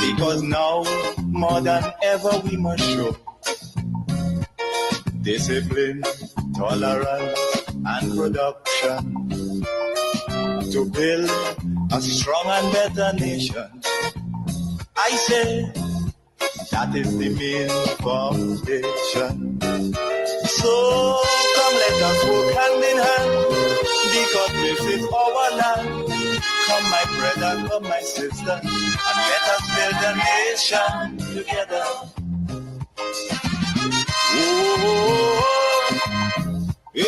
Because now, more than ever, we must show discipline, tolerance, and production to build a strong and better nation. I say that is the main foundation. So come let us work hand in hand, because this is our land. Come my brother, come my sister, and let us build a nation together. Oh, yeah,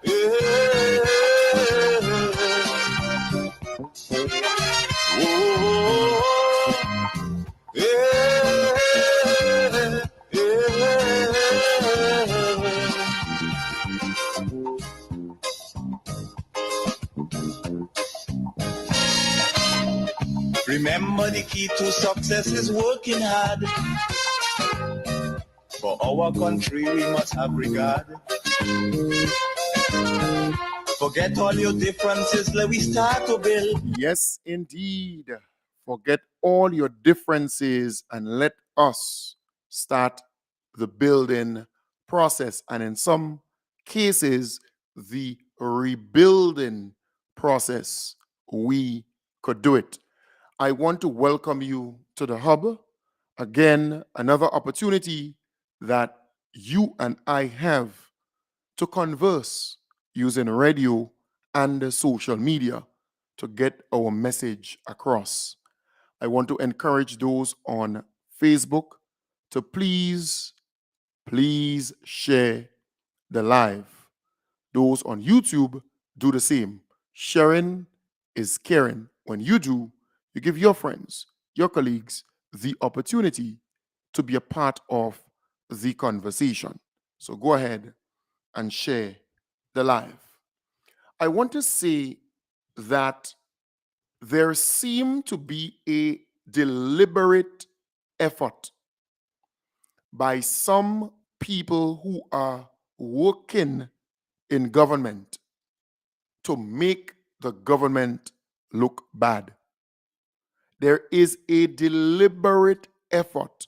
yeah. Oh, yeah, yeah. Remember, the key to success is working hard. For our country, we must have regard. Forget all your differences, let we start to build. Yes, indeed. Forget all your differences and let us start the building process. And in some cases, the rebuilding process. We could do it. I want to welcome you to the hub. Again, another opportunity that you and I have to converse using radio and social media to get our message across. I want to encourage those on Facebook to please share the live. Those on YouTube, do the same. Sharing is caring. When you do, you give your friends, your colleagues, the opportunity to be a part of the conversation. So go ahead and share the live. I want to say that there seemed to be a deliberate effort by some people who are working in government to make the government look bad. There is a deliberate effort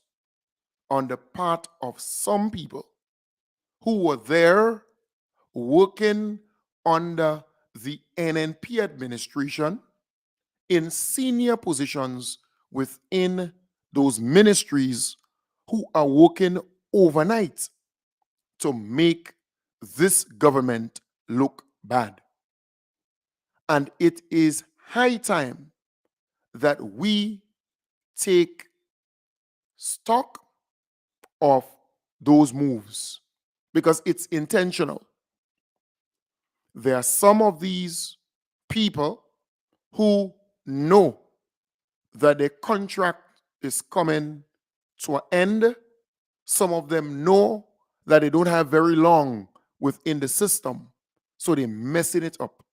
on the part of some people who were there working under the NNP administration in senior positions within those ministries who are working overnight to make this government look bad. And it is high time that we take stock of those moves because it's intentional. There are some of these people who know that their contract is coming to an end. Some of them know that they don't have very long within the system, so they're messing it up.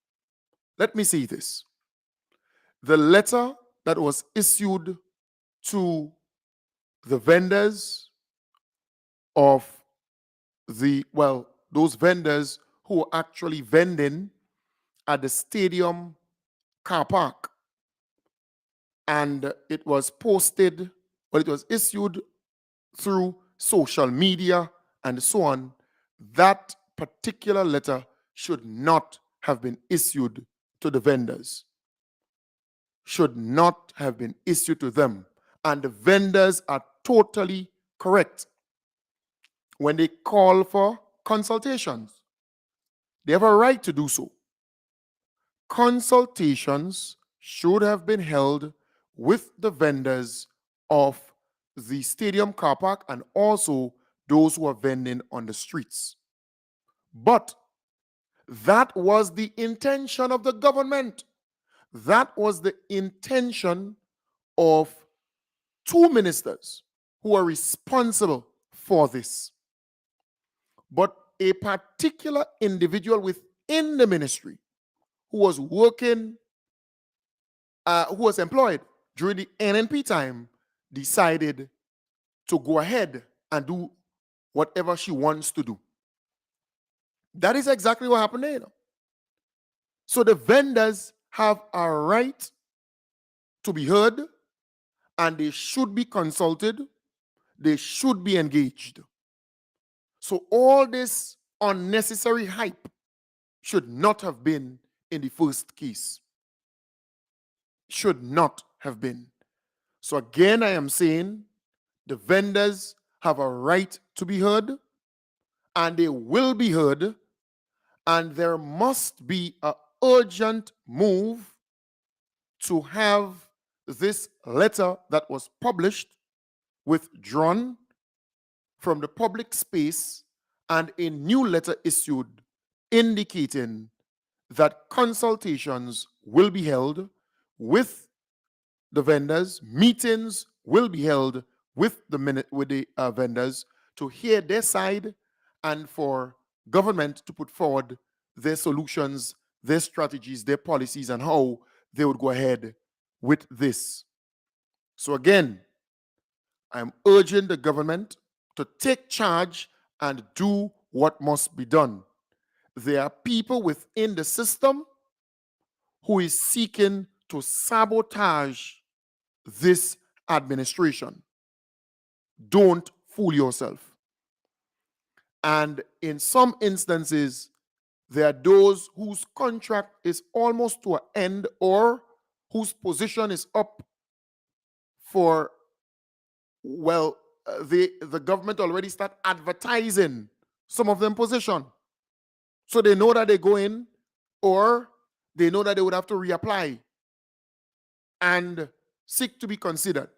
Let me say this. The letter that was issued to the vendors of those vendors who are actually vending at the stadium car park. And it was posted, it was issued through social media and so on. That particular letter should not have been issued to the vendors, should not have been issued to them. And the vendors are totally correct. When they call for consultations, they have a right to do so. Consultations should have been held with the vendors of the stadium car park and also those who are vending on the streets. But that was the intention of the government. That was the intention of two ministers who are responsible for this. But a particular individual within the ministry who was working, who was employed during the NNP time, decided to go ahead and do whatever she wants to do. That is exactly what happened there. So the vendors have a right to be heard, and they should be consulted, they should be engaged. So all this unnecessary hype should not have been in the first case. Should not have been. So again, I am saying the vendors have a right to be heard, and they will be heard, and there must be an urgent move to have this letter that was published withdrawn from the public space and a new letter issued indicating that consultations will be held with the vendors, meetings will be held with the vendors to hear their side and for government to put forward their solutions, their strategies, their policies, and how they would go ahead with this. So again, I'm urging the government to take charge and do what must be done. There are people within the system who is seeking to sabotage this administration. Don't fool yourself. And in some instances, there are those whose contract is almost to an end or whose position is up for, well, the government already start advertising some of them position. So they know that they go in, or they know that they would have to reapply and seek to be considered.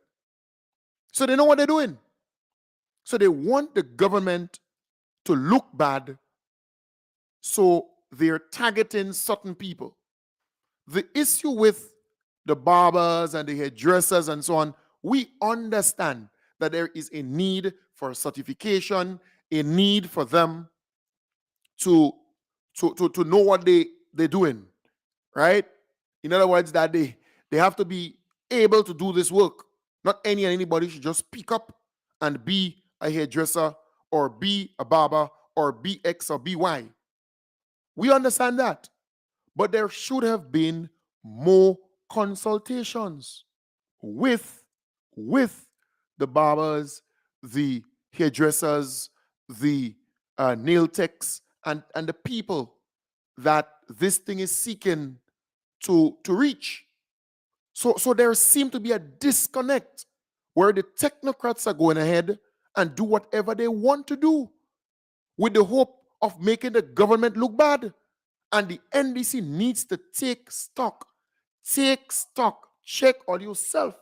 So they know what they're doing. So they want the government to look bad, so they're targeting certain people. The issue with the barbers and the hairdressers and so on, we understand that there is a need for certification, a need for them to know what they're doing, right? In other words, that they have to be able to do this work. Not anybody should just pick up and be a hairdresser or be a barber or be X or be Y. We understand that. But there should have been more consultations with the barbers, the hairdressers, the nail techs, and the people that this thing is seeking to reach. So there seems to be a disconnect where the technocrats are going ahead and do whatever they want to do with the hope of making the government look bad. And the NDC needs to take stock, check on yourself,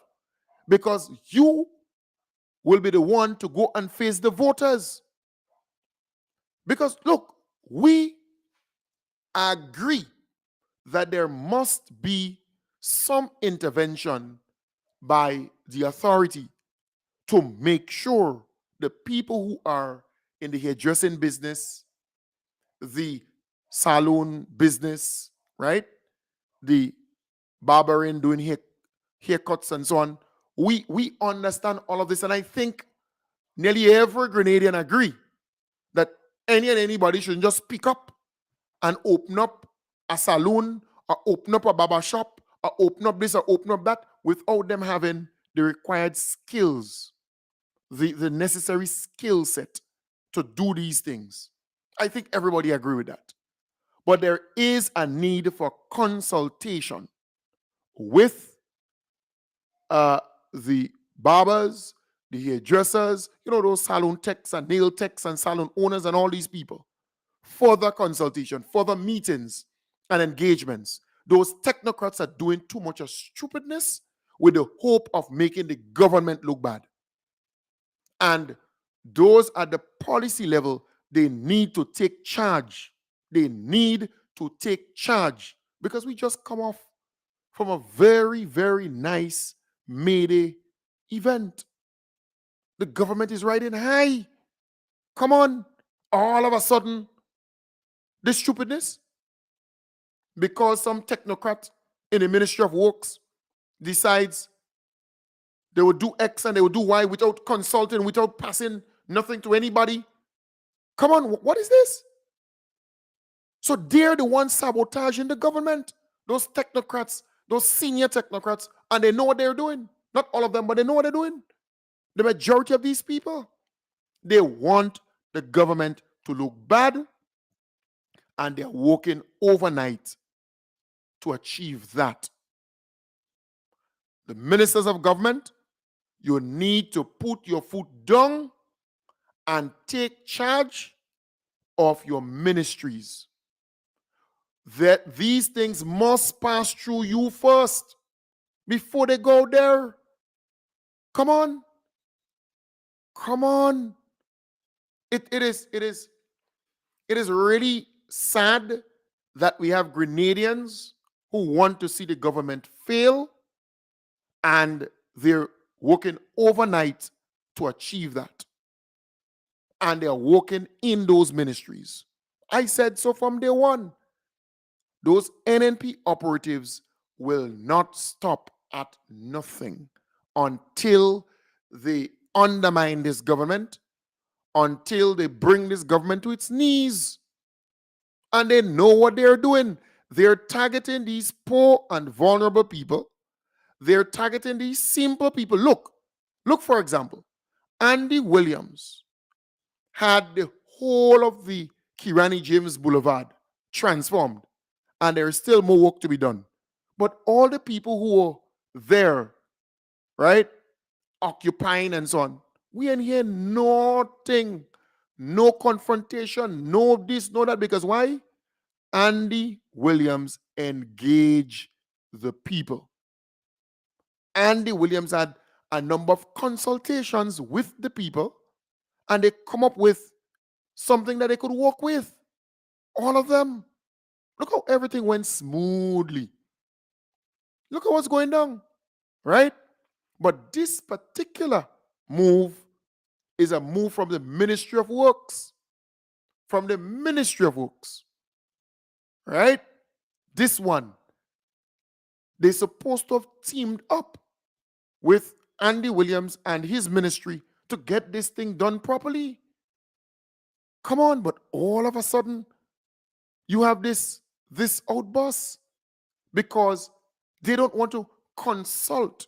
because you will be the one to go and face the voters. Because look, we agree that there must be some intervention by the authority to make sure the people who are in the hairdressing business, the salon business, right? The barbering, doing haircuts and so on. We understand all of this. And I think nearly every Grenadian agree that any and anybody shouldn't just pick up and open up a salon or open up a barber shop or open up this or open up that without them having the required skills, the necessary skill set to do these things. I think everybody agree with that. But there is a need for consultation with the barbers, the hairdressers, those salon techs and nail techs and salon owners and all these people. Further consultation, further meetings and engagements. Those technocrats are doing too much of stupidness with the hope of making the government look bad. And those at the policy level, they need to take charge. They need to take charge, because we just come off from a very, very nice May Day event. The government is riding high. Come on. All of a sudden, this stupidness, because some technocrat in the Ministry of Works decides they would do X and they would do Y without consulting, without passing nothing to anybody. Come on, what is this? So they're the ones sabotaging the government. those technocrats, those senior technocrats, and they know what they're doing. Not all of them, but they know what they're doing. The majority of these people, they want the government to look bad, and they're working overnight to achieve that. The ministers of government, you need to put your foot down and take charge of your ministries. That these things must pass through you first before they go there. Come on. Come on. It is really sad that we have Grenadians who want to see the government fail, and they're working overnight to achieve that. And they're working in those ministries. I said so from day one. Those NNP operatives will not stop at nothing until they undermine this government, until they bring this government to its knees. And they know what they're doing. They're targeting these poor and vulnerable people. They're targeting these simple people. Look, for example, Andy Williams had the whole of the Kirani James Boulevard transformed, and there's still more work to be done. But all the people who were there, right, occupying and so on, we ain't hear nothing, no confrontation, no this, no that, because why? Andy Williams engaged the people. Andy Williams had a number of consultations with the people, and they come up with something that they could work with. All of them. Look how everything went smoothly. Look at what's going down, right? But this particular move is a move from the Ministry of Works. From the Ministry of Works, right? This one, they're supposed to have teamed up with Andy Williams and his ministry to get this thing done properly. Come on, but all of a sudden, you have this outburst because they don't want to consult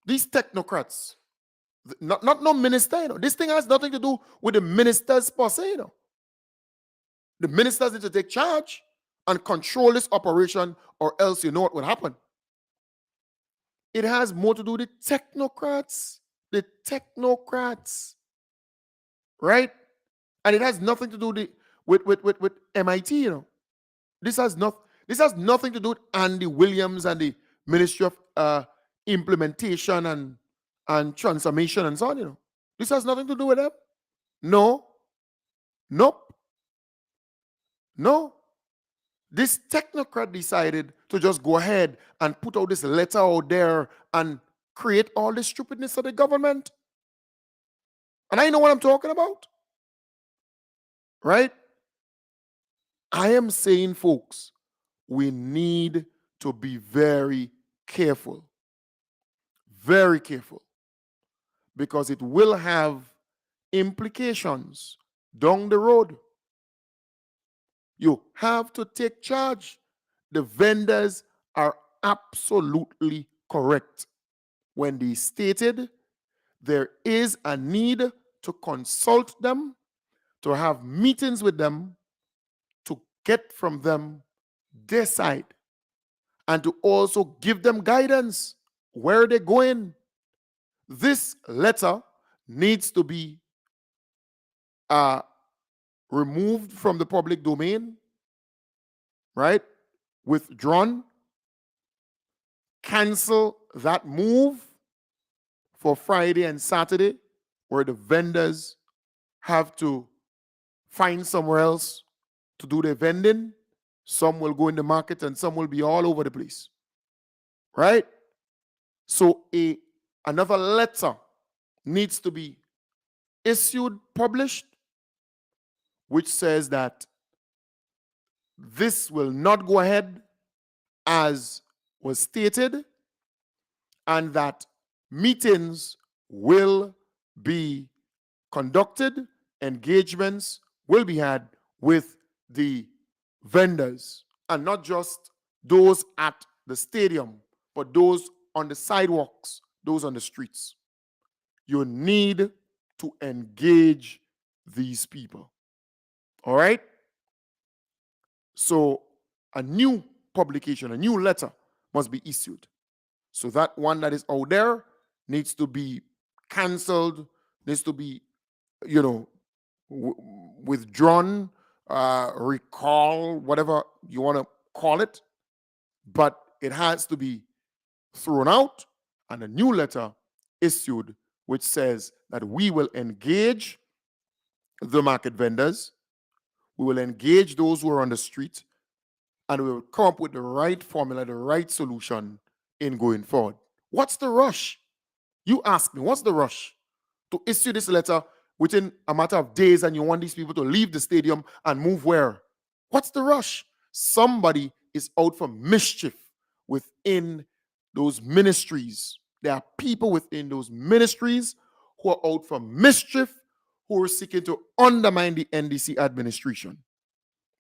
these technocrats. Not no minister, you know. This thing has nothing to do with the ministers per se, you know. The ministers need to take charge and control this operation, or else you know what will happen. It has more to do with the technocrats. The technocrats. Right? And it has nothing to do with MIT, you know. This has nothing to do with Andy Williams and the Ministry of Implementation and Transformation and so on, you know. This has nothing to do with them. No. Nope. No. This technocrat decided to just go ahead and put out this letter out there and create all this stupidness of the government. And I know what I'm talking about. Right? I am saying, folks, we need to be very careful. Very careful. Because it will have implications down the road. You have to take charge. The vendors are absolutely correct when they stated there is a need to consult them, to have meetings with them, to get from them their side, and to also give them guidance where they're going. This letter needs to be removed from the public domain, right? Withdrawn. Cancel that move for Friday and Saturday, where the vendors have to find somewhere else to do their vending. Some will go in the market and some will be all over the place. Right? So another letter needs to be issued, published, which says that this will not go ahead as was stated, and that meetings will be conducted, engagements will be had with the vendors, and not just those at the stadium, but those on the sidewalks, those on the streets. You need to engage these people. All right? So a new publication, a new letter must be issued. So that one that is out there needs to be canceled, needs to be, withdrawn, recall, whatever you want to call it. But it has to be thrown out and a new letter issued which says that we will engage the market vendors, we will engage those who are on the street, and we will come up with the right formula, the right solution in going forward. What's the rush? You ask me, what's the rush to issue this letter within a matter of days and you want these people to leave the stadium and move where? What's the rush? Somebody is out for mischief within those ministries. There are people within those ministries who are out for mischief, who are seeking to undermine the NDC administration.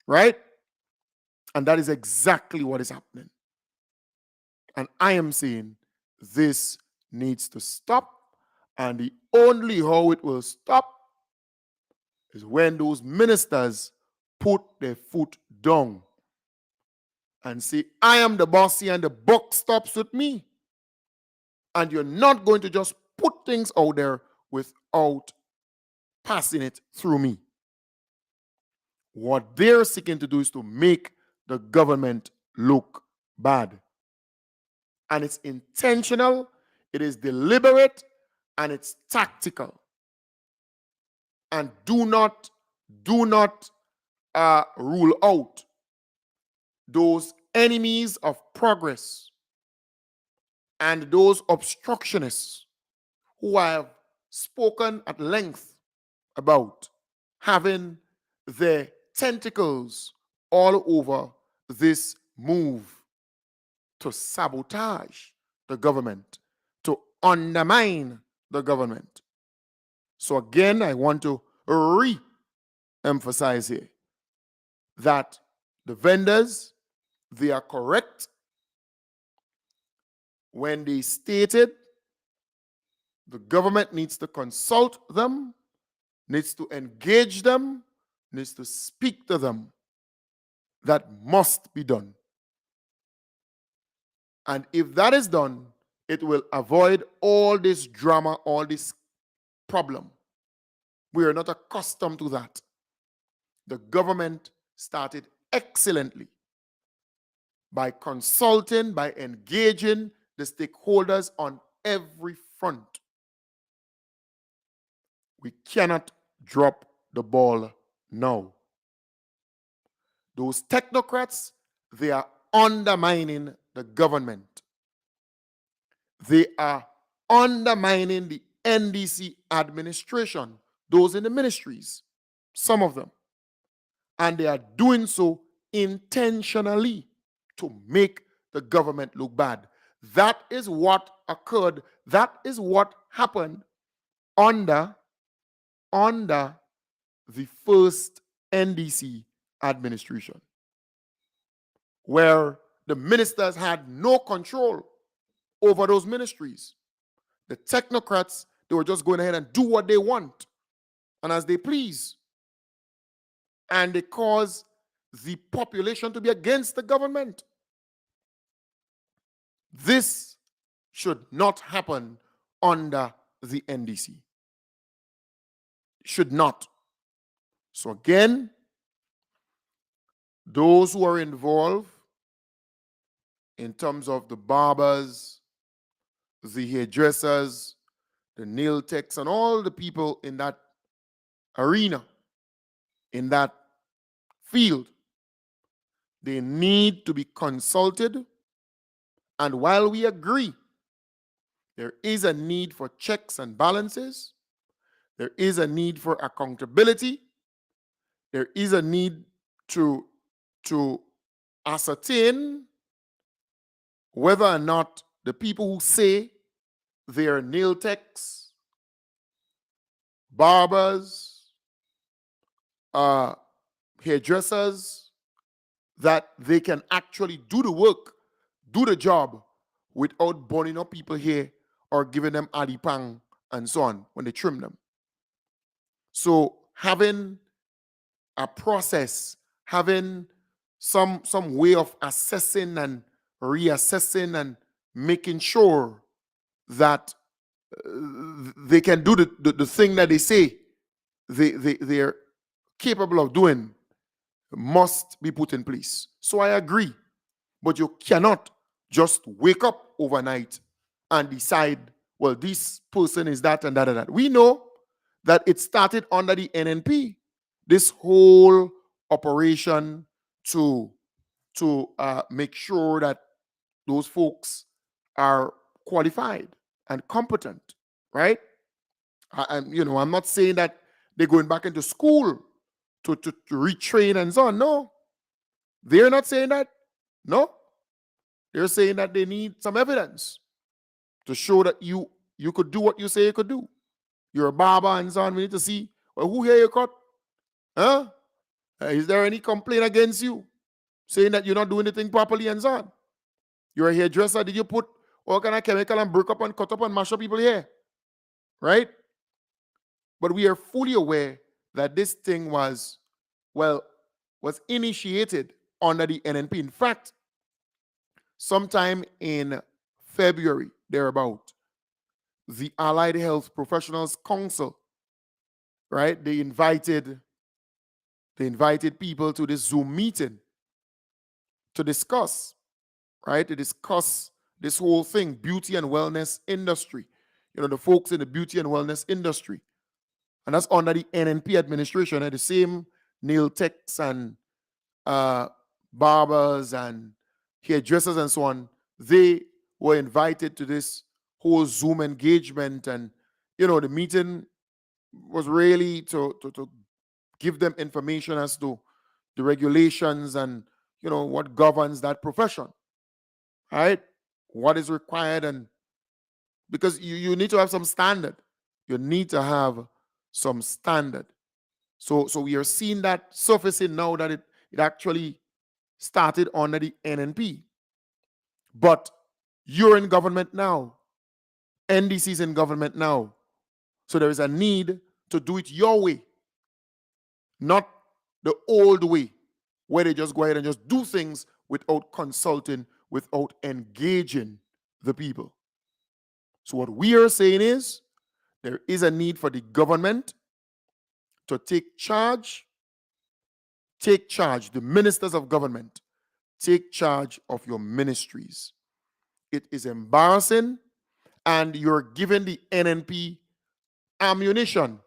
Right? And that is exactly what is happening. And I am saying this needs to stop. And the only how it will stop is when those ministers put their foot down and say, I am the boss here and the buck stops with me. And you're not going to just put things out there without passing it through me. What they're seeking to do is to make the government look bad. And it's intentional, it is deliberate, and it's tactical. And do not rule out those enemies of progress and those obstructionists who I have spoken at length about having their tentacles all over this move to sabotage the government, to undermine the government. So again, I want to re-emphasize here that the vendors, they are correct when they stated the government needs to consult them, needs to engage them, needs to speak to them. That must be done. And if that is done, it will avoid all this drama, all this problem. We are not accustomed to that. The government started excellently by consulting, by engaging the stakeholders on every front. We cannot drop the ball now. Those technocrats, they are undermining the government. They are undermining the NDC administration, those in the ministries, some of them. And they are doing so intentionally to make the government look bad. That is what occurred. That is what happened under the first NDC administration, where the ministers had no control over those ministries. The technocrats, they were just going ahead and do what they want and as they please. And they cause the population to be against the government. This should not happen under the NDC. Should not. So again, those who are involved in terms of the barbers, the hairdressers, the nail techs, and all the people in that arena, in that field, they need to be consulted. And while we agree there is a need for checks and balances, there is a need for accountability, there is a need to ascertain whether or not the people who say they are nail techs, barbers, hairdressers, that they can actually do the work, do the job without burning up people here or giving them adipang and so on when they trim them. So having a process, having some way of assessing and reassessing and making sure that they can do the thing that they say they're capable of doing must be put in place. So I agree. But you cannot just wake up overnight and decide, well, this person is that and that and that. We know that it started under the NNP, this whole operation to make sure that those folks are qualified and competent, right? I'm not saying that they're going back into school to retrain and so on. No, they're not saying that. No, they're saying that they need some evidence to show that you could do what you say you could do. You're a barber and so on. We need to see, well, who here you cut? Huh? Is there any complaint against you saying that you're not doing anything properly and so on? You're a hairdresser. Did you put all kind of chemical and break up and cut up and mash up people here? Right? But we are fully aware that this thing was initiated under the NNP. In fact, sometime in February, thereabout, the Allied Health Professionals Council, right? They invited people to this Zoom meeting to discuss, right? To discuss this whole thing, beauty and wellness industry. The folks in the beauty and wellness industry. And that's under the NNP administration, and the same nail techs and barbers and hairdressers and so on. They were invited to this whole Zoom engagement, and the meeting was really to give them information as to the regulations and what governs that profession, right? What is required, and because you need to have some standard. You need to have some standard. So we are seeing that surfacing now that it actually started under the NNP. But you're in government now. NDC is in government now. So there is a need to do it your way, not the old way, where they just go ahead and just do things without consulting, without engaging the people. So what we are saying is there is a need for the government to take charge, the ministers of government, take charge of your ministries. It is embarrassing, and you're giving the NNP ammunition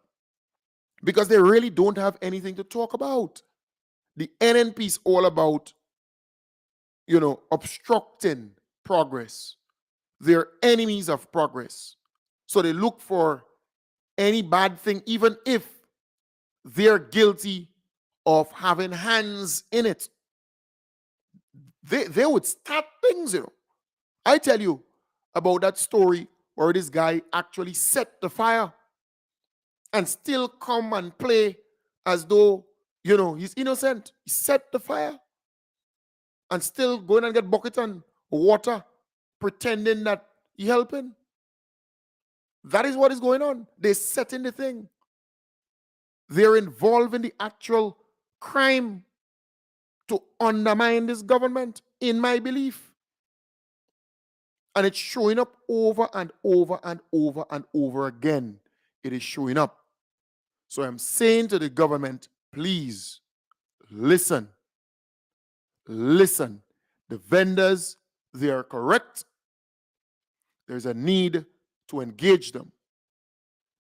because they really don't have anything to talk about. The NNP is all about, obstructing progress. They're enemies of progress. So they look for any bad thing, even if they're guilty of having hands in it. They would start things, I tell you about that story where this guy actually set the fire and still come and play as though, he's innocent. He set the fire and still going and get bucket and water, pretending that he helping. That is what is going on. They're setting the thing. They're involved in the actual crime to undermine this government, in my belief. And it's showing up over and over and over and over again. It is showing up. So I'm saying to the government, please listen. Listen. The vendors, they are correct. There's a need to engage them.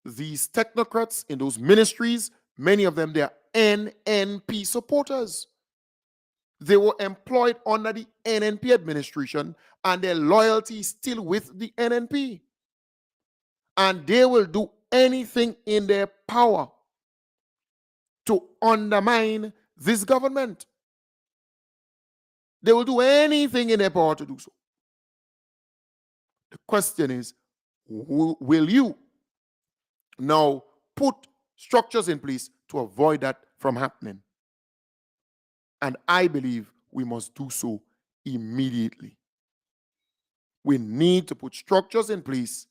These technocrats in those ministries, many of them, they are NNP supporters. They were employed under the NNP administration, and their loyalty is still with the NNP. And they will do anything in their power to undermine this government. They will do anything in their power to do so. The question is, will you now put structures in place to avoid that from happening? And I believe we must do so immediately. We need to put structures in place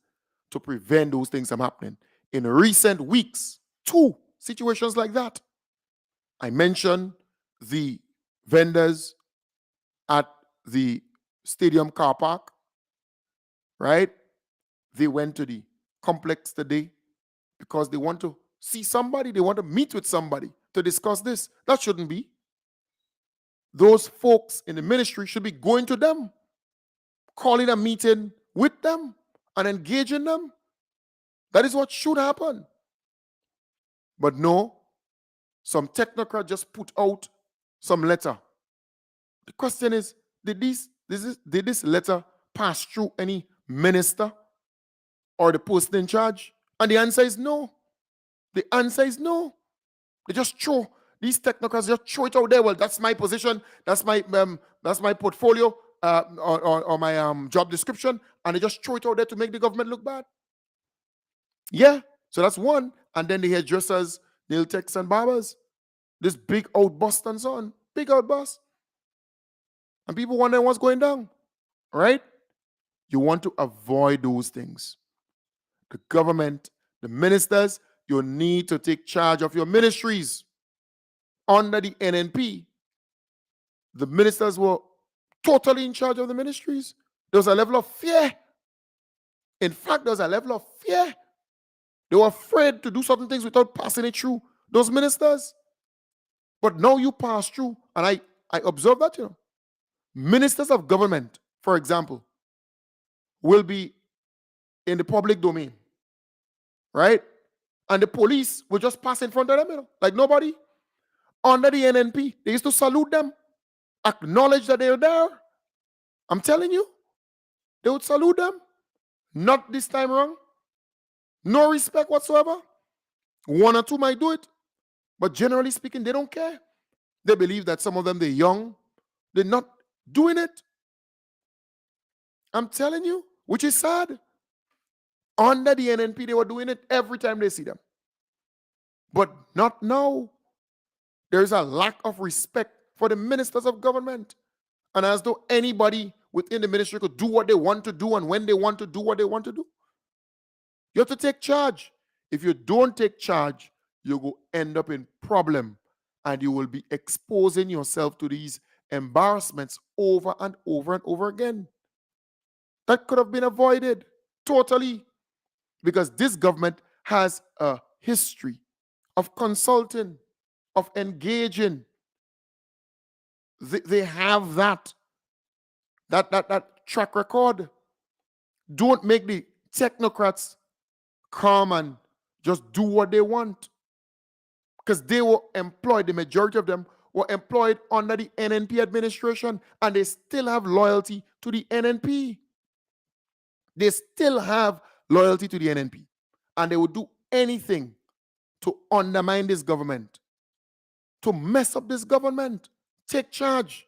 to prevent those things from happening. In recent weeks, 2 situations like that. I mentioned the vendors at the stadium car park, right? They went to the complex today because they want to see somebody, they want to meet with somebody to discuss this. That shouldn't be. Those folks in the ministry should be going to them, calling a meeting with them and engaging them. That is what should happen. But no, some technocrat just put out some letter. The question is, did this letter pass through any minister or the person in charge? And the answer is no. The answer is no. They just throw, these technocrats just throw it out there. Well, that's my position, that's my portfolio, or my job description, and they just throw it out there to make the government look bad. Yeah, so that's one. And then the hairdressers, nail techs and barbers, this big outburst and so on, big outburst. And people wondering what's going down, right? You want to avoid those things. The government, the ministers, you need to take charge of your ministries. Under the NNP, the ministers were totally in charge of the ministries. There was a level of fear. In fact, there was a level of fear. They were afraid to do certain things without passing it through those ministers. But now you pass through, and I observe that, ministers of government, for example, will be in the public domain, right? And the police will just pass in front of them, like nobody. Under the NNP, they used to salute them, acknowledge that they're there. I'm telling you, they would salute them. Not this time around. No respect whatsoever. One or two might do it, but generally speaking, they don't care. They believe that some of them, they're young. They're not doing it. I'm telling you, which is sad. Under the NNP, they were doing it every time they see them. But not now. There is a lack of respect for the ministers of government. And as though anybody within the ministry could do what they want to do and when they want to do what they want to do. You have to take charge. If you don't take charge, you will end up in problem and you will be exposing yourself to these embarrassments over and over and over again. That could have been avoided totally, because this government has a history of consulting, of engaging. They have that track record. Don't make the technocrats come and just do what they want, because they were employed, the majority of them were employed under the NNP administration, and they still have loyalty to the NNP. They still have loyalty to the NNP, and they will do anything to undermine this government, to mess up this government. Take charge.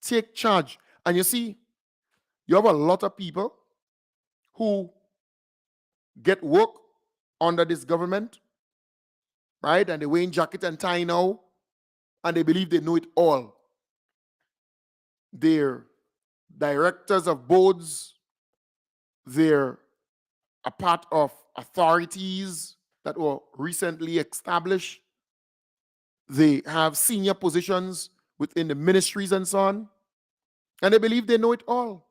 Take charge. And you see, you have a lot of people who get work under this government, right? And they're wearing jacket and tie now, and they believe they know it all. They're directors of boards. They're a part of authorities that were recently established. They have senior positions within the ministries and so on. And they believe they know it all.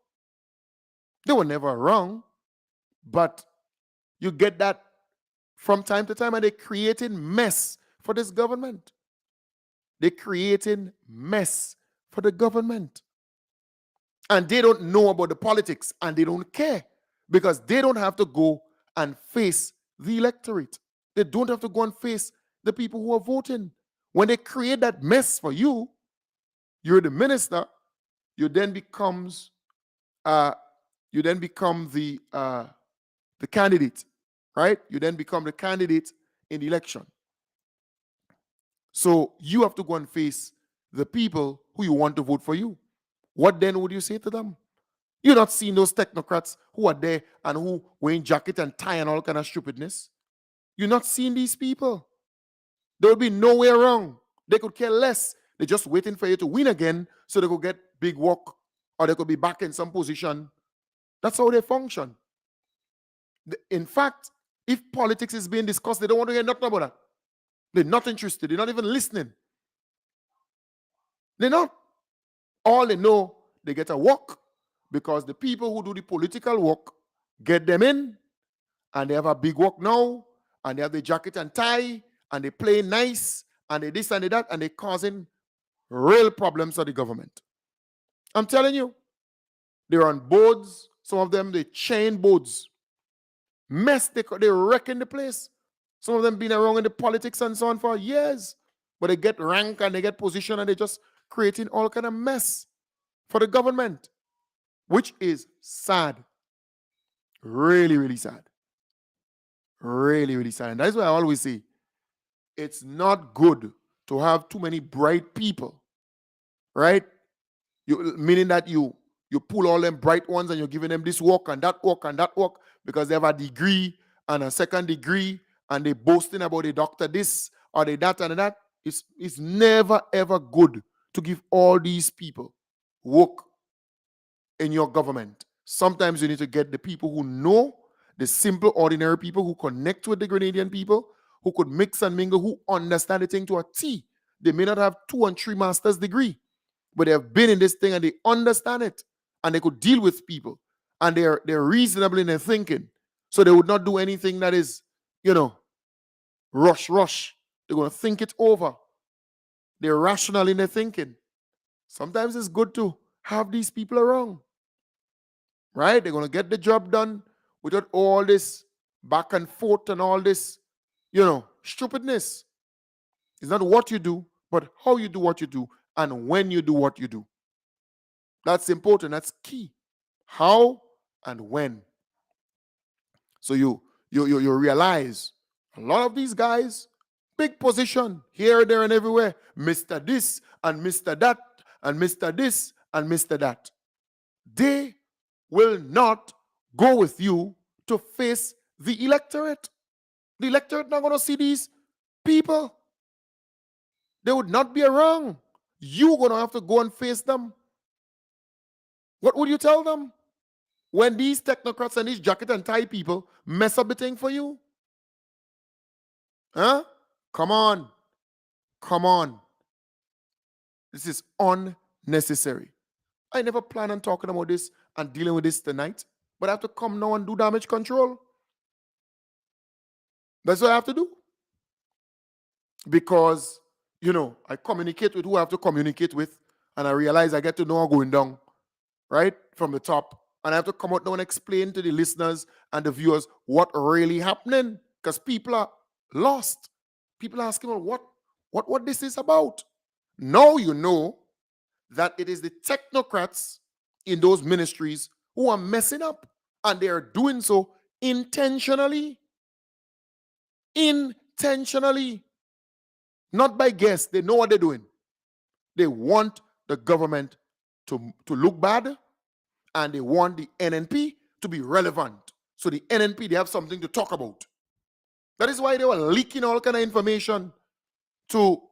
They were never wrong, but you get that from time to time, and they're creating mess for this government. They're creating mess for the government. And they don't know about the politics, and they don't care, because they don't have to go and face the electorate. They don't have to go and face the people who are voting. When they create that mess for you, you're the minister, you then become the candidate, right? You then become the candidate in the election. So you have to go and face the people who you want to vote for you. What then would you say to them? You're not seeing those technocrats who are there and who wearing jacket and tie and all kind of stupidness. You're not seeing these people. There will be nowhere wrong. They could care less. They're just waiting for you to win again so they could get big work or they could be back in some position. That's how they function. In fact, if politics is being discussed, they don't want to hear nothing about that. They're not interested. They're not even listening. They're not. All they know, they get a work because the people who do the political work get them in, and they have a big work now, and they have the jacket and tie, and they play nice, and they this and they that, and they're causing real problems for the government. I'm telling you, they're on boards. Some of them, they chain boards. Mess, they wrecking the place. Some of them been around in the politics and so on for years. But they get rank and they get position and they just creating all kind of mess for the government, which is sad. Really, really sad. Really, really sad. And that's why I always say, it's not good to have too many bright people, right? Meaning that you pull all them bright ones and you're giving them this work and that work and that work because they have a degree and a second degree and they boasting about the doctor this or the that and that. It's never ever good to give all these people work in your government. Sometimes you need to get the people who know, the simple, ordinary people who connect with the Grenadian people, who could mix and mingle, who understand the thing to a T. They may not have 2 and 3 master's degree, but they have been in this thing and they understand it, and they could deal with people, and they're reasonable in their thinking, so they would not do anything that is, rush. They're going to think it over. They're rational in their thinking. Sometimes it's good to have these people around, right? They're going to get the job done without all this back and forth and all this, stupidness. It's not what you do, but how you do what you do and when you do what you do. That's important. That's key. How and when. So you realize a lot of these guys, big position here, there, and everywhere. Mr. This and Mr. That and Mr. This and Mr. That. They will not go with you to face the electorate. The electorate not going to see these people. They would not be around. You're going to have to go and face them. What would you tell them when these technocrats and these jacket and tie people mess up the thing for you? Huh? Come on. This is unnecessary. I never plan on talking about this and dealing with this tonight, but I have to come now and do damage control. That's what I have to do. Because, I communicate with who I have to communicate with, and I realize I get to know what's going down, right, from the top. And I have to come out now and explain to the listeners and the viewers what really happening, because people are lost. People are asking, what this is about. Now you know that it is the technocrats in those ministries who are messing up, and they are doing so intentionally. Not by guess. They know what they're doing. They want the government to look bad, and they want the NNP to be relevant. So the NNP, they have something to talk about. That is why they were leaking all kind of information to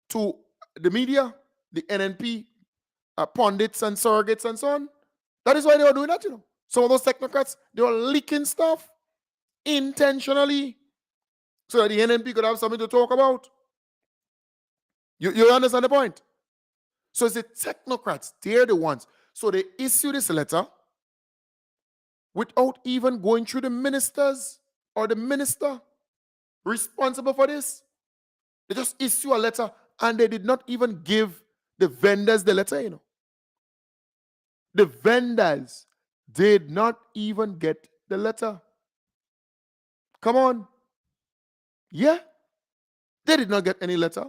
the media, the NNP, pundits and surrogates and so on. That is why they were doing that, Some of those technocrats, they were leaking stuff intentionally so that the NNP could have something to talk about. You understand the point? So it's the technocrats, they're the ones. So they issue this letter without even going through the ministers or the minister responsible for this. They just issue a letter, and they did not even give the vendors the letter, The vendors did not even get the letter. Come on. Yeah. They did not get any letter.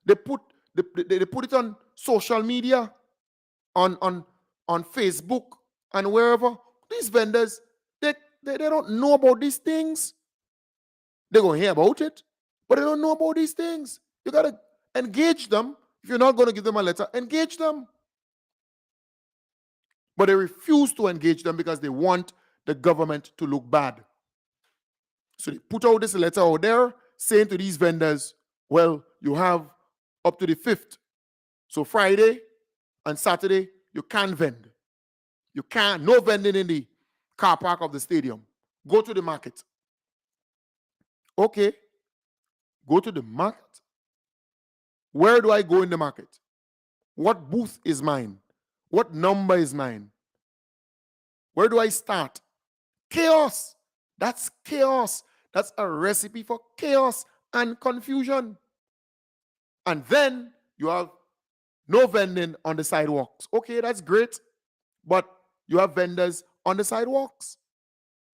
They put it on social media, on Facebook and wherever. These vendors, they don't know about these things. They're going to hear about it, but they don't know about these things. You got to engage them. If you're not going to give them a letter, engage them. But they refuse to engage them because they want the government to look bad. So they put out this letter out there saying to these vendors, well, you have up to the 5th. So Friday and Saturday, you can't vend. You can't, no vending in the car park of the stadium. Go to the market. Okay, go to the market. Where do I go in the market? What booth is mine? What number is mine? Where do I start? Chaos. That's chaos. That's a recipe for chaos and confusion. And then you have no vending on the sidewalks. Okay, that's great. But you have vendors on the sidewalks.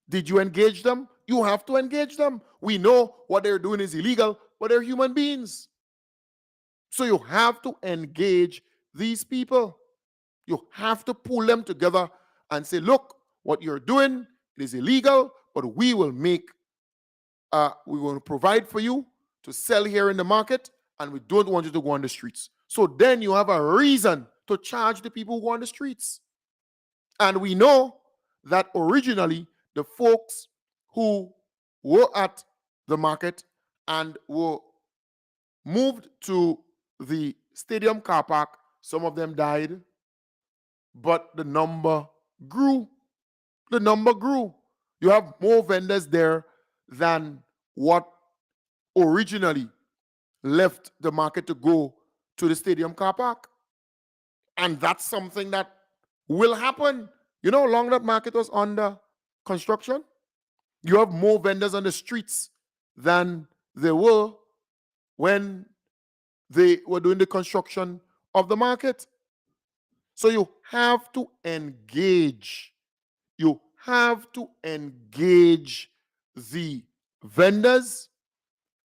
Did you engage them? You have to engage them. We know what they're doing is illegal, but they're human beings. So you have to engage these people. You have to pull them together and say, look, what you're doing is illegal, but we will provide for you to sell here in the market, and we don't want you to go on the streets. So then you have a reason to charge the people who go on the streets. And we know that originally the folks who were at the market and were moved to the stadium car park, some of them died, but the number grew. The number grew. You have more vendors there than what originally left the market to go to the stadium car park. And that's something that will happen. You know how long that market was under construction? You have more vendors on the streets than there were when they were doing the construction of the market. So you have to engage. You have to engage the vendors,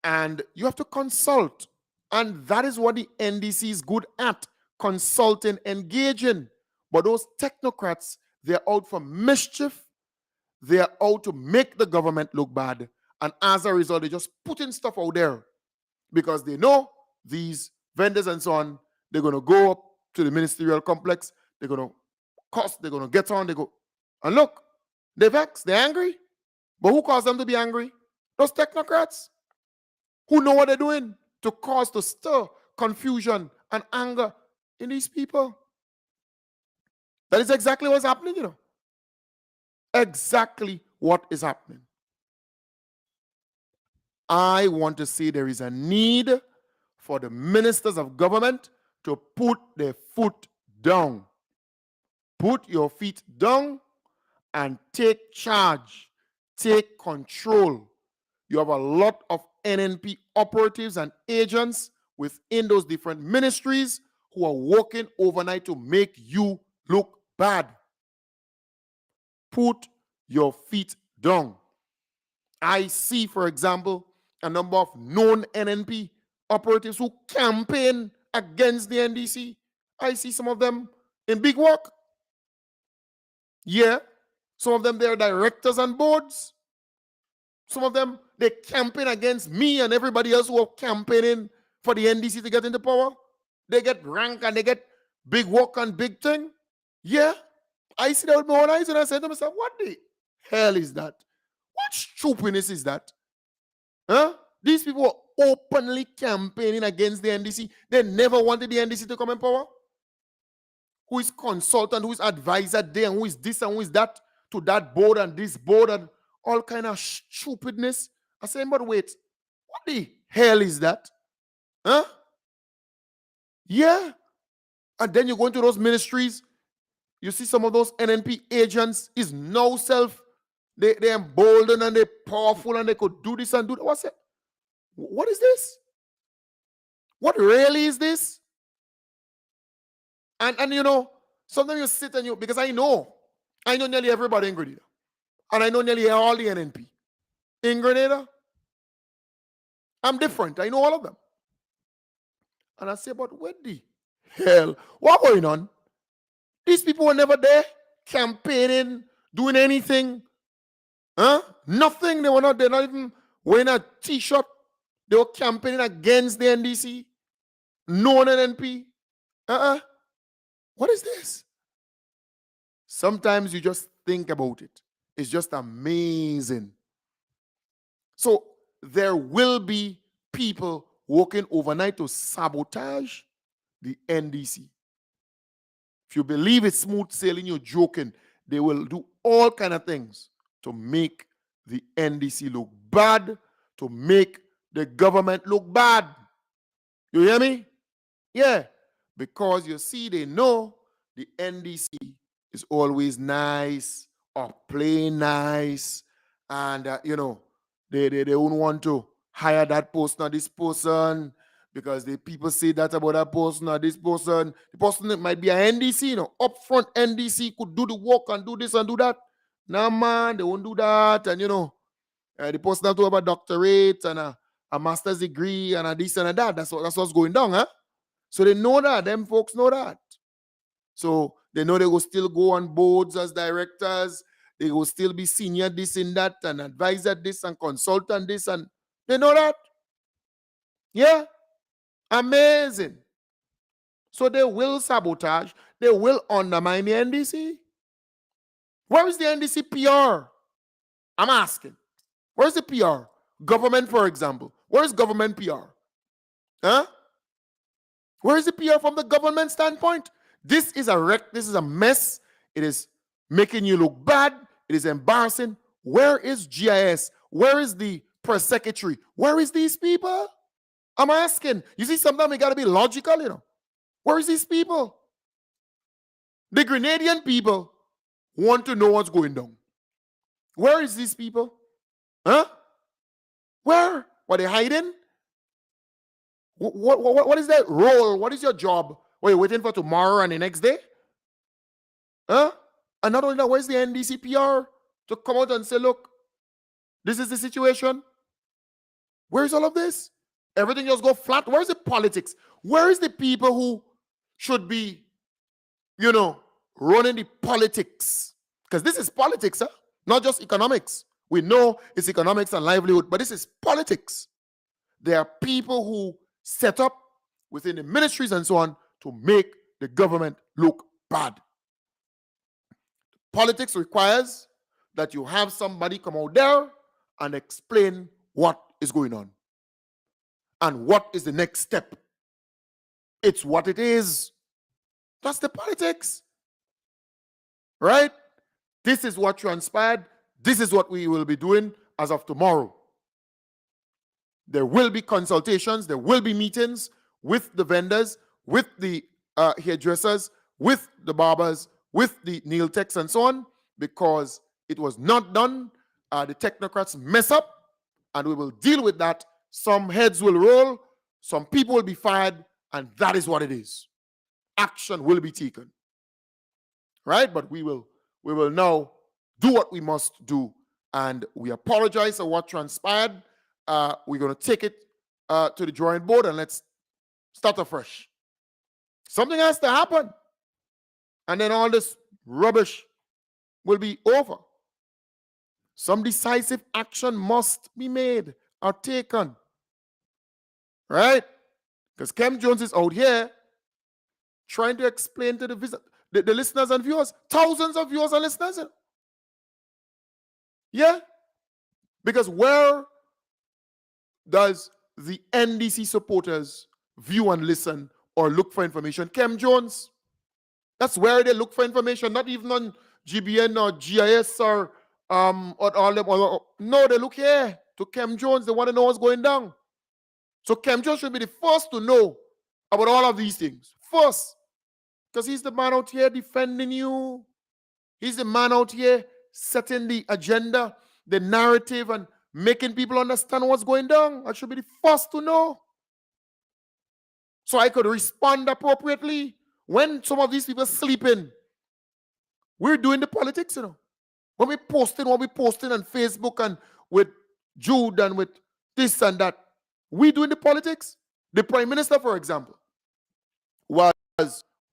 and you have to consult. And that is what the NDC is good at, consulting, engaging. But those technocrats, they're out for mischief. They're out to make the government look bad. And as a result, they're just putting stuff out there because they know these vendors and so on, they're going to go up to the ministerial complex. They're going to cost, they're going to get on, they go. And look, they're vexed, they're angry. But who caused them to be angry? Those technocrats who know what they're doing to stir confusion and anger in these people. That is exactly what's happening, you know. Exactly what is happening. I want to say there is a need for the ministers of government to put their foot down. Put your feet down and take charge, take control. You have a lot of NNP operatives and agents within those different ministries who are working overnight to make you look bad. Put your feet down. I see, for example, a number of known NNP operatives who campaign against the NDC. I see some of them in big work. Yeah, some of them, they're directors and boards. Some of them, they campaign against me and everybody else who are campaigning for the NDC to get into power. They get rank and they get big work and big thing. Yeah, I see that with my own eyes and I said to myself, what the hell is that? What stupidness is that? Huh? These people are openly campaigning against the NDC. They never wanted the NDC to come in power. Who is consultant, who is advisor there, and who is this and who is that to that board and this board and all kind of stupidness. I say, but wait, what the hell is that? Huh? Yeah. And then you go into those ministries, you see some of those NNP agents is now they emboldened and they're powerful and they could do this and do that. What's it? What is this? What really is this? And you know, sometimes you sit and because I know nearly everybody in Grenada. And I know nearly all the NNP. In Grenada, I'm different. I know all of them. And I say, but what the hell? What going on? These people were never there campaigning, doing anything. Huh? Nothing. They're not even wearing a t-shirt. They were campaigning against the NDC. No NNP. What is this? Sometimes you just think about it. It's just amazing. So there will be people working overnight to sabotage the NDC. If you believe it's smooth sailing, you're joking. They will do all kind of things to make the NDC look bad, to make the government look bad. You hear me? Yeah. Because you see, they know the NDC is always nice or play nice. And, they don't want to hire that person or this person because the people say that about that person or this person. The person that might be an NDC, upfront NDC could do the work and do this and do that. Nah, man, they won't do that. And, the person have to have a doctorate and a master's degree and a this and a that. That's what's going down, huh? So they know that. Them folks know that. So they know they will still go on boards as directors. They will still be senior this and that and advisor this and consultant this. And they know that. Yeah. Amazing. So they will sabotage. They will undermine the NDC. Where is the NDC PR? I'm asking. Where's the PR? Government, for example. Where is government PR? Huh? Where is the PR from the government standpoint? This is a wreck. This is a mess. It is making you look bad. It is embarrassing. Where is GIS? Where is the press secretary? Where is these people? I'm asking. You see, sometimes we got to be logical, Where is these people? The Grenadian people want to know what's going down. Where is these people? Huh? Where? Are they hiding? What is that role? What is your job? Are you waiting for tomorrow and the next day? Huh? And not only that, where's the NDC PR to come out and say, look, this is the situation? Where's all of this? Everything just go flat. Where's the politics? Where is the people who should be, running the politics? Because this is politics, huh? Not just economics. We know it's economics and livelihood, but this is politics. There are people who set up within the ministries and so on to make the government look bad. Politics requires that you have somebody come out there and explain what is going on and what is the next step. It's what it is. That's the politics. Right? This is what transpired. This is what we will be doing as of tomorrow. There will be consultations. There will be meetings with the vendors, with the hairdressers, with the barbers, with the nail techs and so on, because it was not done. The technocrats mess up, and we will deal with that. Some heads will roll, some people will be fired, and that is what it is. Action will be taken. Right? But we will now do what we must do, and we apologize for what transpired. We're going to take it to the drawing board and let's start afresh. Something has to happen, and then all this rubbish will be over. Some decisive action must be made or taken. Right? Because Kem Jones is out here trying to explain to the listeners and viewers, thousands of viewers and listeners. Yeah? Because where does the NDC supporters view and listen or look for information? Kem Jones. That's where they look for information, not even on GBN or GIS or all them. No, they look here to Kem Jones. They want to know what's going down. So Kem Jones should be the first to know about all of these things. First. Because he's the man out here defending you. He's the man out here setting the agenda, the narrative, and making people understand what's going down. I should be the first to know. So I could respond appropriately when some of these people sleeping. We're doing the politics, When we're posting what we're posting on Facebook and with Jude and with this and that, we doing the politics. The Prime Minister, for example, was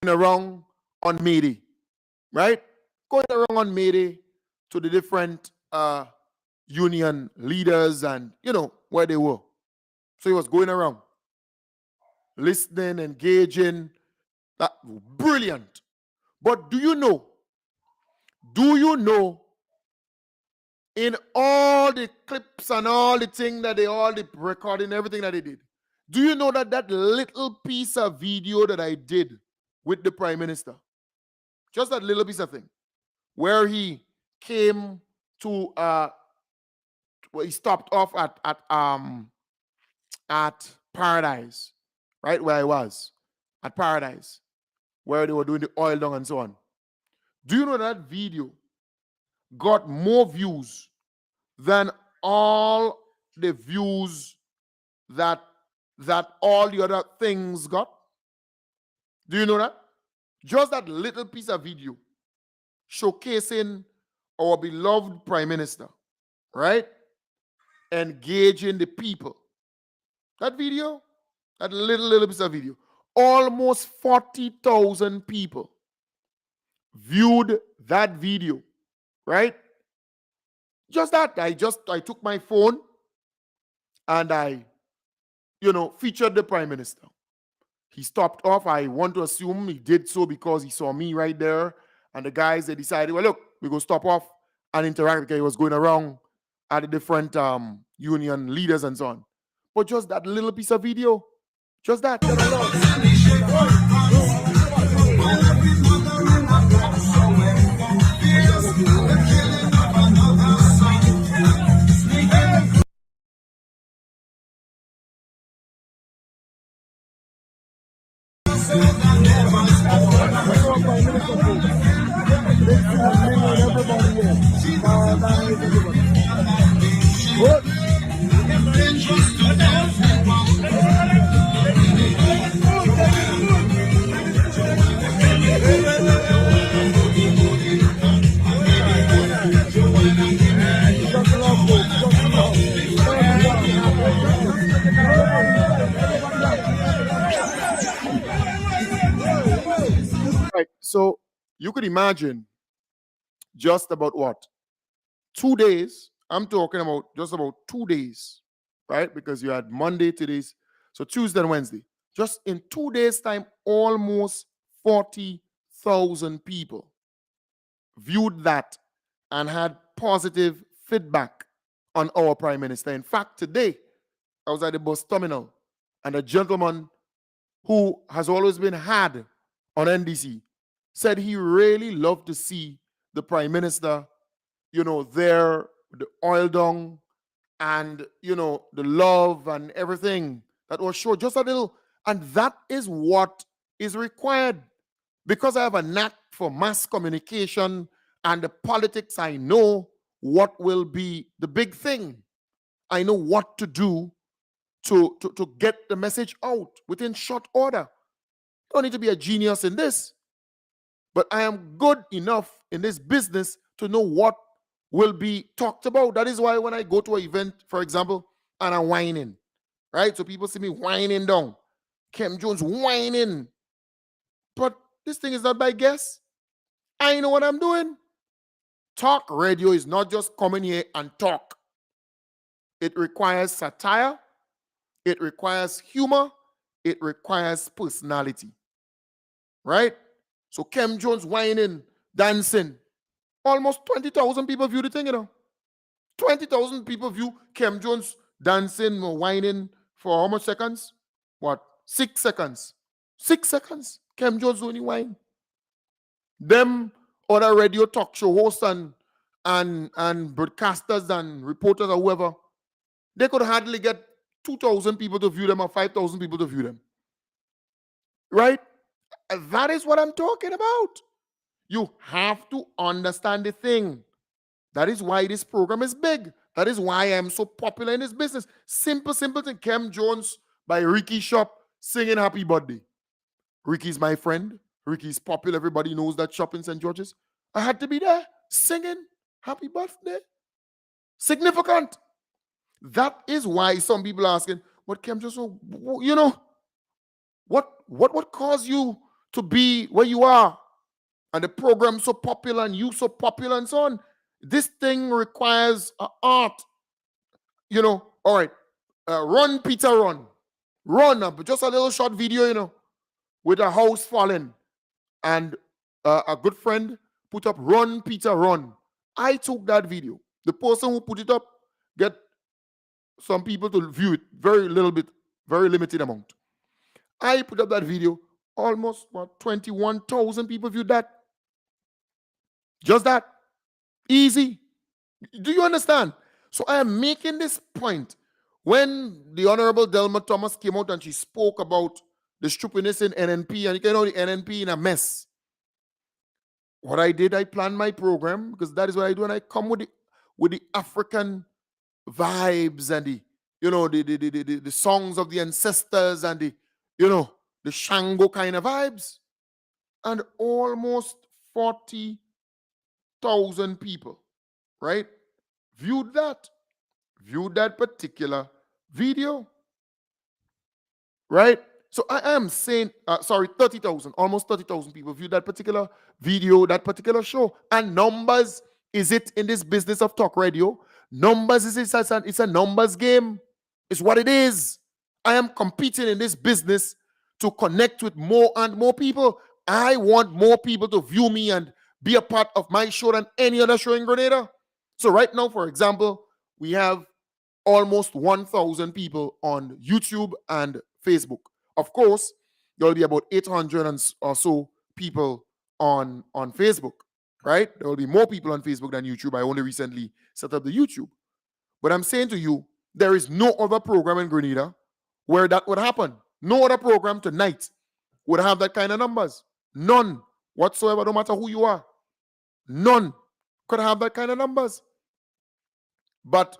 going around on May Day, right? Going around on May Day to the different union leaders and, where they were. So he was going around, listening, engaging. That brilliant. But do you know in all the clips and all the thing that the recording, everything that they did, Do you know that that little piece of video that I did with the Prime Minister, just that little piece of thing, where he came to where he stopped off at Paradise, right where I was, at Paradise, where they were doing the oil down and so on. Do you know that video got more views than all the views that all the other things got? Do you know that? Just that little piece of video showcasing our beloved Prime Minister, right? Engaging the people. That video, that little piece of video, almost 40,000 people viewed that video, right? Just that. I took my phone and I, featured the Prime Minister. He stopped off. I want to assume he did so because he saw me right there. And the guys, they decided, well, look, we go stop off and interact because he was going around at the different union leaders and so on. But just that little piece of video, just that. Right. So you could imagine just about what? 2 days. I'm talking about just about 2 days, right? Because you had Monday, today's, so Tuesday and Wednesday. Just in 2 days' time, almost 40,000 people viewed that and had positive feedback on our Prime Minister. In fact, today, I was at the bus terminal and a gentleman who has always been had on NDC said he really loved to see the Prime Minister, there, the oil down and, the love and everything that was shown, just a little. And that is what is required. Because I have a knack for mass communication and the politics, I know what will be the big thing. I know what to do to get the message out within short order. Don't need to be a genius in this, but I am good enough in this business to know what will be talked about. That is why when I go to an event, for example, and I'm whining, right? So people see me whining down. Kim Jones whining. But this thing is not by guess. I know what I'm doing. Talk radio is not just coming here and talk. It requires satire. It requires humor. It requires personality. Right? So Kim Jones whining, dancing. Almost 20,000 people view the thing, 20,000 people view Kim Jones dancing or whining for how much seconds? What? 6 seconds. 6 seconds. Kim Jones only whine. Them other radio talk show hosts and broadcasters and reporters or whoever, they could hardly get 2,000 people to view them or 5,000 people to view them. Right? And that is what I'm talking about. You have to understand the thing. That is why this program is big. That is why I'm so popular in this business. Simple thing. Kim Jones by Ricky Shop singing Happy Birthday. Ricky's my friend. Ricky's popular. Everybody knows that shop in St. George's. I had to be there singing Happy Birthday. Significant. That is why some people are asking, what Kim Jones, what caused you to be where you are? And the program so popular and you so popular and so on. This thing requires art. All right. Run, Peter, run. Run, just a little short video, with a house falling. And a good friend put up, run, Peter, run. I took that video. The person who put it up get some people to view it very little bit Very limited amount. I put up that video, almost 21,000 people viewed that. Just that. Easy. Do you understand? So I am making this point. When the Honorable Delma Thomas came out and she spoke about the stupidness in NNP, and you know the NNP in a mess. What I did, I planned my program, because that is what I do, and I come with the African vibes and the songs of the ancestors and the Shango kind of vibes. And almost 40,000 people, right, viewed that particular video, right? So I am saying, 30,000, almost 30,000 people viewed that particular video, that particular show. And numbers, is it in this business of talk radio? Numbers is it's a numbers game. It's what it is. I am competing in this business to connect with more and more people. I want more people to view me and be a part of my show than any other show in Grenada. So right now, for example, we have almost 1,000 people on YouTube and Facebook. Of course, there will be about 800 or so people on Facebook, right? There will be more people on Facebook than YouTube. I only recently set up the YouTube. But I'm saying to you, there is no other program in Grenada where that would happen. No other program tonight would have that kind of numbers. None whatsoever, no matter who you are. None could have that kind of numbers. But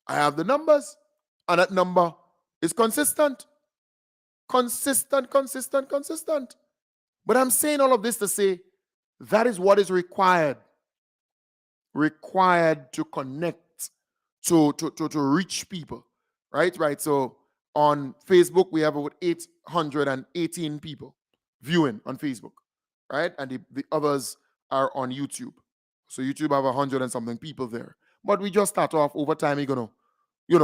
I have the numbers, and that number is consistent. Consistent. But I'm saying all of this to say that is what is required to connect, to reach people, right? So on Facebook, we have about 818 people viewing on Facebook, right? And the others are on YouTube. So YouTube have 100 and something people there. But we just start off. Over time, you're going to,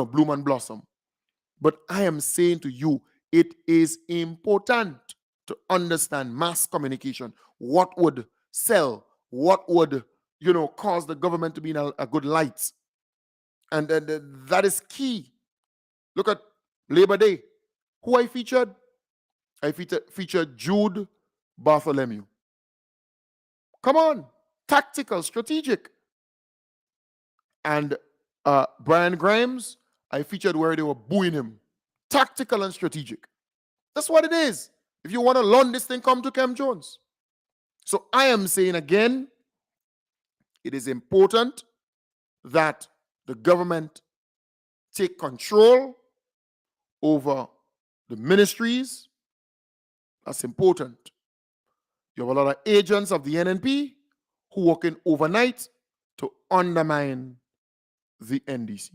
bloom and blossom. But I am saying to you, it is important to understand mass communication. What would sell? What would, cause the government to be in a good light? And that is key. Look at Labor Day. Who I featured? I featured Jude Bartholomew. Come on. Tactical, strategic. And Brian Grimes, I featured where they were booing him. Tactical and strategic. That's what it is. If you want to learn this thing, come to Cam Jones. So I am saying again, it is important that the government take control over the ministries. That's important. You have a lot of agents of the NNP who working overnight to undermine the NDC.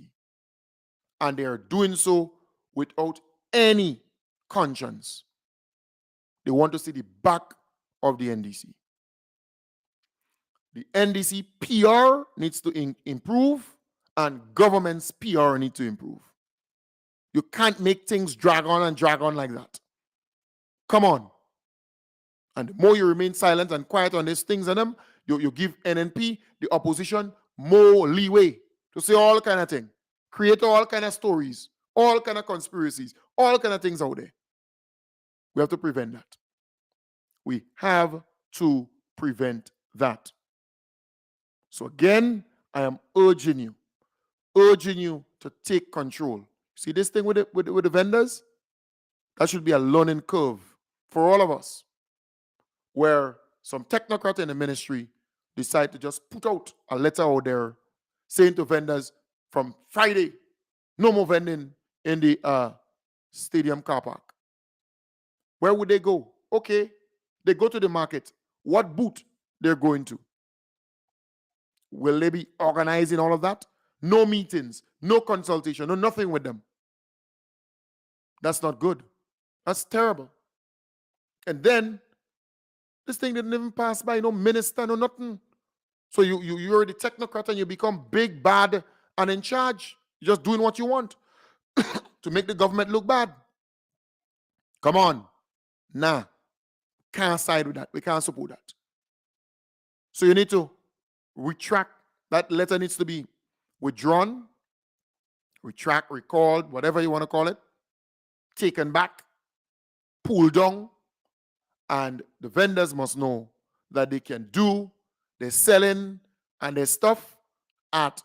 And they are doing so without any conscience. They want to see the back of the NDC. The NDC PR needs to improve, and government's PR needs to improve. You can't make things drag on like that. Come on. And the more you remain silent and quiet on these things and them, you give NNP, the opposition, more leeway to say all kind of things, create all kind of stories, all kind of conspiracies, all kind of things out there. We have to prevent that. We have to prevent that. So again, I am urging you to take control. See this thing with the vendors? That should be a learning curve for all of us, where some technocrat in the ministry decide to just put out a letter out there saying to vendors, from Friday, no more vending in the stadium car park. Where would they go? Okay, they go to the market. What booth they're going to? Will they be organizing all of that? No meetings, no consultation, no nothing with them. That's not good. That's terrible. And then this thing didn't even pass by, no minister, no nothing. So you're the technocrat and you become big, bad, and in charge. You're just doing what you want to make the government look bad. Come on. Nah. Can't side with that. We can't support that. So you need to retract. That letter needs to be withdrawn, retract, recalled, whatever you want to call it. taken back, pulled down, and the vendors must know that they can do their selling and their stuff at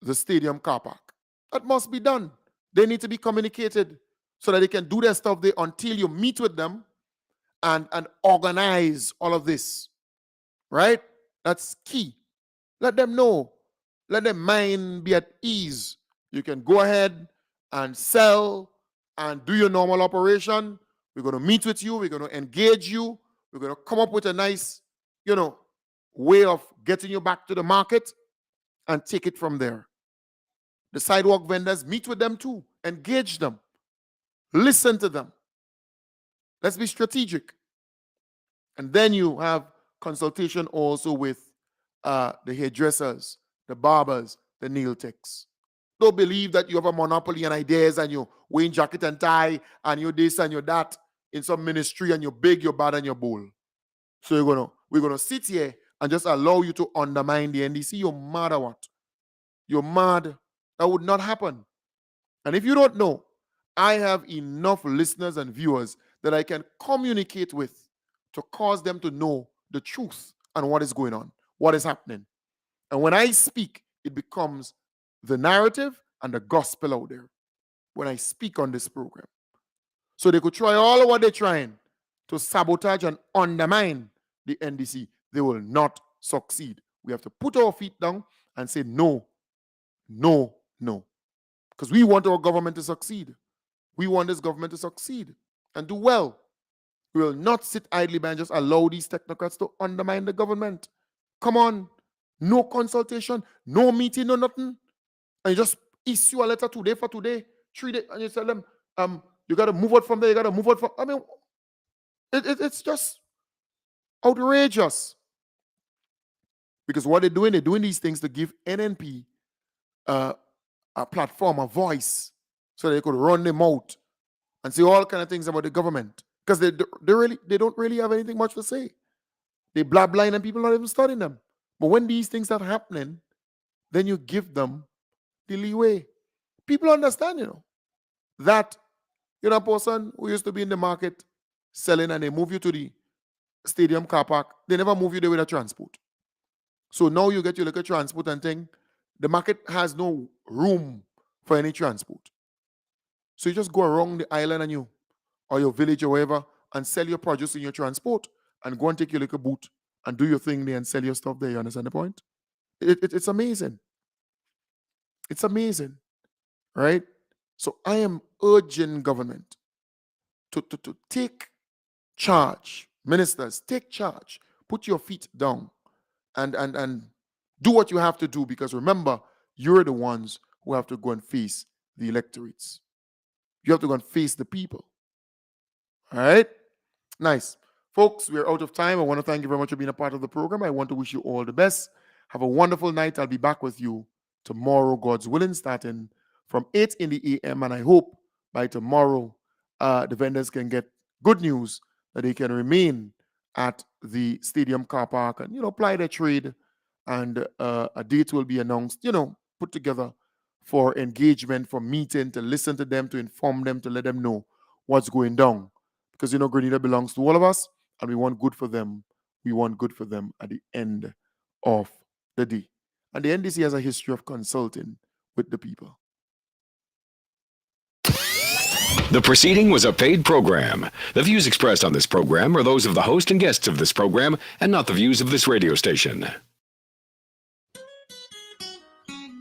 the stadium car park. That must be done. They need to be communicated so that they can do their stuff there until you meet with them and organize all of this, right? That's key. Let them know. Let their mind be at ease. You can go ahead and sell and do your normal operation. We're going to meet with you. We're going to engage you. We're going to come up with a nice, way of getting you back to the market and take it from there. The sidewalk vendors, meet with them too. Engage them. Listen to them. Let's be strategic. And then you have consultation also with the hairdressers, the barbers, the nail techs. Don't believe that you have a monopoly on ideas and you're wearing jacket and tie and you're this and you're that in some ministry and you're big, you're bad, and you're bold. So we're gonna sit here and just allow you to undermine the NDC. You're mad or what? You're mad. That would not happen. And if you don't know, I have enough listeners and viewers that I can communicate with to cause them to know the truth and what is going on, what is happening. And when I speak, it becomes the narrative and the gospel out there when I speak on this program. So they could try all of what they're trying to sabotage and undermine the NDC. They will not succeed. We have to put our feet down and say no, no, no. Because we want our government to succeed. We want this government to succeed and do well. We will not sit idly by and just allow these technocrats to undermine the government. Come on. No consultation, no meeting, no nothing. And you just issue a letter today for today, 3 days, and you tell them, you got to move out from there, you got to move out from... I mean, it's just outrageous. Because what they're doing these things to give NNP a platform, a voice, so they could run them out and say all kind of things about the government. Because they don't really have anything much to say. They blab blind and people not even studying them. But when these things are happening, then you give them the leeway. People understand, that you're a person who used to be in the market selling and they move you to the stadium car park. They never move you there with a transport. So now you get your little transport and thing. The market has no room for any transport. So you just go around the island or your village or wherever and sell your produce in your transport and go and take your little boot and do your thing there and sell your stuff there. You understand the point? It's amazing. It's amazing, right? So I am urging government to take charge. Ministers, take charge. Put your feet down and do what you have to do, because remember, you're the ones who have to go and face the electorates. You have to go and face the people. All right? Nice. Folks, we're out of time. I want to thank you very much for being a part of the program. I want to wish you all the best. Have a wonderful night. I'll be back with you tomorrow, God's willing, starting from 8 in the a.m. And I hope by tomorrow, the vendors can get good news that they can remain at the stadium car park and, ply their trade. And a date will be announced, put together for engagement, for meeting, to listen to them, to inform them, to let them know what's going down. Because, Grenada belongs to all of us, and we want good for them. We want good for them at the end of the day. And the NDC has a history of consulting with the people. The proceeding was a paid program. The views expressed on this program are those of the host and guests of this program and not the views of this radio station.